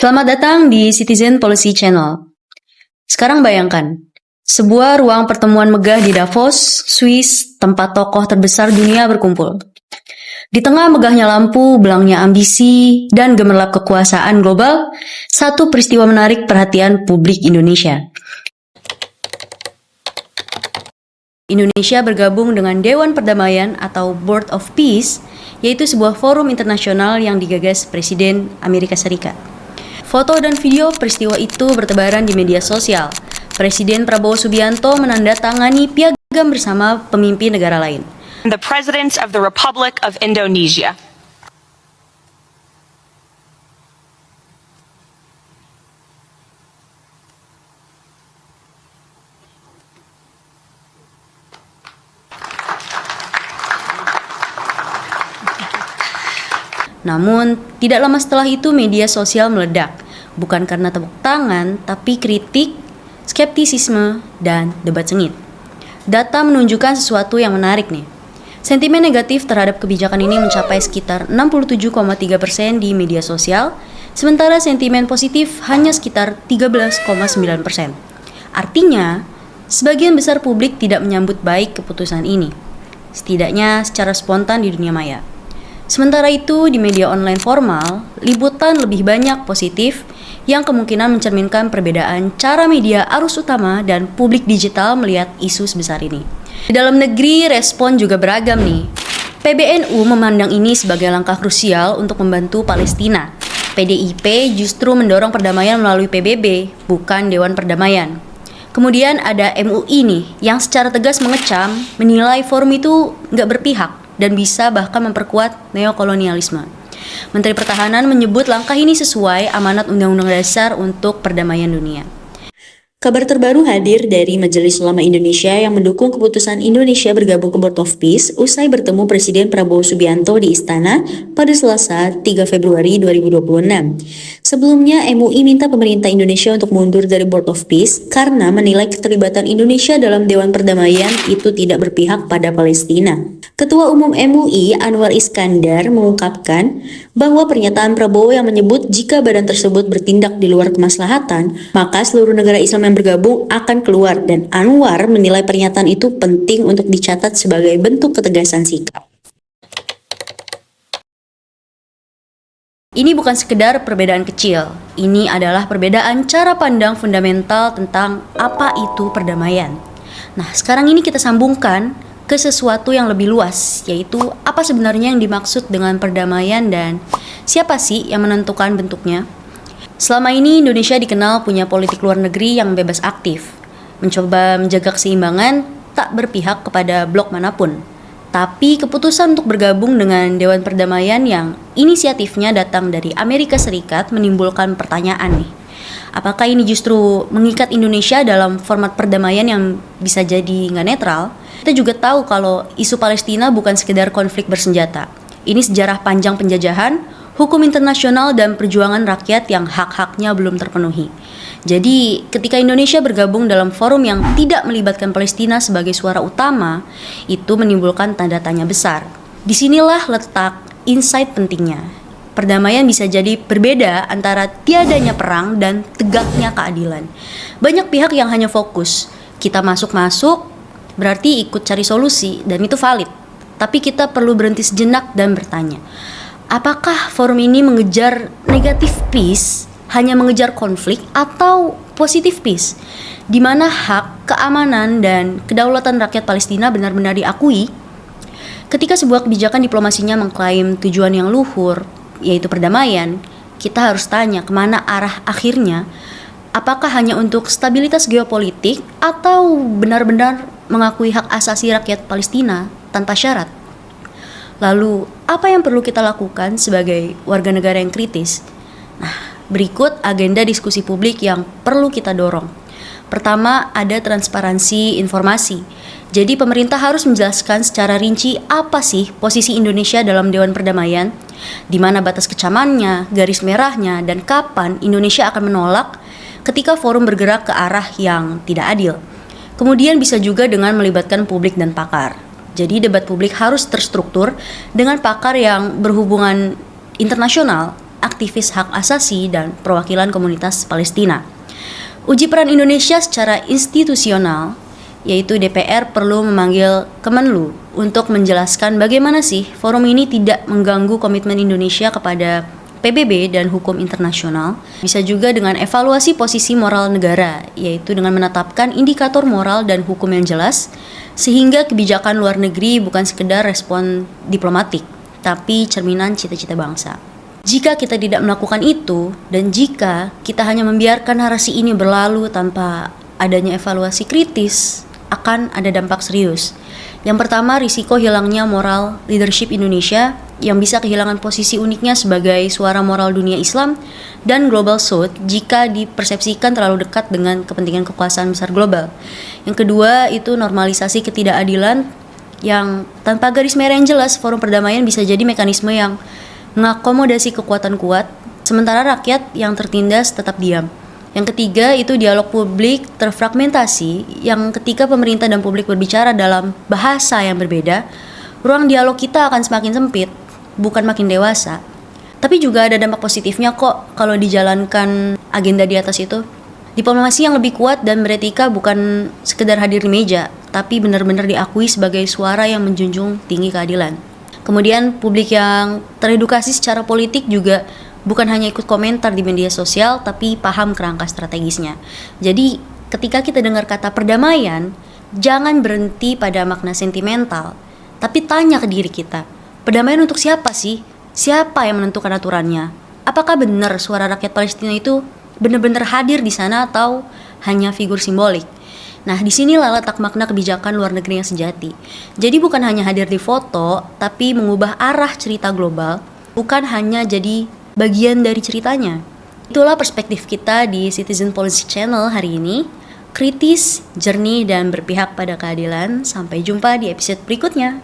Selamat datang di Citizen Policy Channel. Sekarang bayangkan, sebuah ruang pertemuan megah di Davos, Swiss, tempat tokoh terbesar dunia berkumpul. Di tengah megahnya lampu, belangnya ambisi, dan gemerlap kekuasaan global, satu peristiwa menarik perhatian publik Indonesia. Indonesia bergabung dengan Dewan Perdamaian atau Board of Peace, yaitu sebuah forum internasional yang digagas Presiden Amerika Serikat. Foto dan video peristiwa itu bertebaran di media sosial. Presiden Prabowo Subianto menandatangani piagam bersama pemimpin negara lain. The President of the Republic of Indonesia. Namun, tidak lama setelah itu media sosial meledak. Bukan karena tepuk tangan, tapi kritik, skeptisisme, dan debat sengit. Data menunjukkan sesuatu yang menarik nih. Sentimen negatif terhadap kebijakan ini mencapai sekitar 67,3% di media sosial, sementara sentimen positif hanya sekitar 13,9%. Artinya, sebagian besar publik tidak menyambut baik keputusan ini, setidaknya secara spontan di dunia maya. Sementara itu, di media online formal, liputan lebih banyak positif yang kemungkinan mencerminkan perbedaan cara media arus utama dan publik digital melihat isu sebesar ini. Di dalam negeri, respon juga beragam nih. PBNU memandang ini sebagai langkah krusial untuk membantu Palestina. PDIP justru mendorong perdamaian melalui PBB, bukan Dewan Perdamaian. Kemudian ada MUI nih, yang secara tegas mengecam, menilai forum itu nggak berpihak dan bisa bahkan memperkuat neokolonialisme. Menteri Pertahanan menyebut langkah ini sesuai amanat Undang-Undang Dasar untuk perdamaian dunia. Kabar terbaru hadir dari Majelis Ulama Indonesia yang mendukung keputusan Indonesia bergabung ke Board of Peace usai bertemu Presiden Prabowo Subianto di Istana pada Selasa 3 Februari 2026. Sebelumnya, MUI minta pemerintah Indonesia untuk mundur dari Board of Peace karena menilai keterlibatan Indonesia dalam Dewan Perdamaian itu tidak berpihak pada Palestina. Ketua Umum MUI Anwar Iskandar mengungkapkan bahwa pernyataan Prabowo yang menyebut jika badan tersebut bertindak di luar kemaslahatan, maka seluruh negara Islam yang bergabung akan keluar, dan Anwar menilai pernyataan itu penting untuk dicatat sebagai bentuk ketegasan sikap. Ini bukan sekedar perbedaan kecil, ini adalah perbedaan cara pandang fundamental tentang apa itu perdamaian. Nah, sekarang ini kita sambungkan ke sesuatu yang lebih luas, yaitu apa sebenarnya yang dimaksud dengan perdamaian dan siapa sih yang menentukan bentuknya. Selama ini Indonesia dikenal punya politik luar negeri yang bebas aktif, mencoba menjaga keseimbangan, tak berpihak kepada blok manapun. Tapi keputusan untuk bergabung dengan Dewan Perdamaian yang inisiatifnya datang dari Amerika Serikat menimbulkan pertanyaan nih. Apakah ini justru mengikat Indonesia dalam format perdamaian yang bisa jadi nggak netral? Kita juga tahu kalau isu Palestina bukan sekedar konflik bersenjata. Ini sejarah panjang penjajahan, hukum internasional, dan perjuangan rakyat yang hak-haknya belum terpenuhi. Jadi, ketika Indonesia bergabung dalam forum yang tidak melibatkan Palestina sebagai suara utama, itu menimbulkan tanda tanya besar. Disinilah letak insight pentingnya. Perdamaian bisa jadi berbeda antara tiadanya perang dan tegaknya keadilan. Banyak pihak yang hanya fokus, kita masuk-masuk, berarti ikut cari solusi, dan itu valid. Tapi kita perlu berhenti sejenak dan bertanya, apakah forum ini mengejar negatif peace, hanya mengejar konflik, atau positif peace, di mana hak, keamanan, dan kedaulatan rakyat Palestina benar-benar diakui? Ketika sebuah kebijakan diplomasinya mengklaim tujuan yang luhur, yaitu perdamaian, kita harus tanya kemana arah akhirnya. Apakah hanya untuk stabilitas geopolitik atau benar-benar mengakui hak asasi rakyat Palestina tanpa syarat? Lalu, apa yang perlu kita lakukan sebagai warga negara yang kritis? Nah, berikut agenda diskusi publik yang perlu kita dorong. Pertama, ada transparansi informasi. Jadi pemerintah harus menjelaskan secara rinci apa sih posisi Indonesia dalam Dewan Perdamaian, di mana batas kecamannya, garis merahnya, dan kapan Indonesia akan menolak ketika forum bergerak ke arah yang tidak adil. Kemudian bisa juga dengan melibatkan publik dan pakar. Jadi debat publik harus terstruktur dengan pakar yang berhubungan internasional aktivis hak asasi dan perwakilan komunitas Palestina. Uji peran Indonesia secara institusional, yaitu DPR perlu memanggil Kemenlu untuk menjelaskan bagaimana sih forum ini tidak mengganggu komitmen Indonesia kepada PBB dan hukum internasional. Bisa juga dengan evaluasi posisi moral negara, yaitu dengan menetapkan indikator moral dan hukum yang jelas, sehingga kebijakan luar negeri bukan sekedar respon diplomatik, tapi cerminan cita-cita bangsa. Jika kita tidak melakukan itu, dan jika kita hanya membiarkan narasi ini berlalu tanpa adanya evaluasi kritis, akan ada dampak serius. Yang pertama, risiko hilangnya moral leadership Indonesia yang bisa kehilangan posisi uniknya sebagai suara moral dunia Islam dan Global South jika dipersepsikan terlalu dekat dengan kepentingan kekuasaan besar global. Yang kedua, itu normalisasi ketidakadilan yang tanpa garis merah yang jelas, forum perdamaian bisa jadi mekanisme yang mengakomodasi kekuatan kuat, sementara rakyat yang tertindas tetap diam. Yang ketiga, itu dialog publik terfragmentasi, yang ketika pemerintah dan publik berbicara dalam bahasa yang berbeda, ruang dialog kita akan semakin sempit, bukan makin dewasa. Tapi juga ada dampak positifnya kok kalau dijalankan agenda di atas itu. Diplomasi yang lebih kuat dan beretika bukan sekedar hadir di meja, tapi benar-benar diakui sebagai suara yang menjunjung tinggi keadilan. Kemudian publik yang teredukasi secara politik juga bukan hanya ikut komentar di media sosial, tapi paham kerangka strategisnya. Jadi ketika kita dengar kata perdamaian, jangan berhenti pada makna sentimental, tapi tanya ke diri kita, perdamaian untuk siapa sih? Siapa yang menentukan aturannya? Apakah benar suara rakyat Palestina itu benar-benar hadir di sana atau hanya figur simbolik? Nah, disinilah letak makna kebijakan luar negeri yang sejati. Jadi bukan hanya hadir di foto, tapi mengubah arah cerita global, bukan hanya jadi bagian dari ceritanya. Itulah perspektif kita di Citizen Policy Channel hari ini. Kritis, jernih, dan berpihak pada keadilan. Sampai jumpa di episode berikutnya.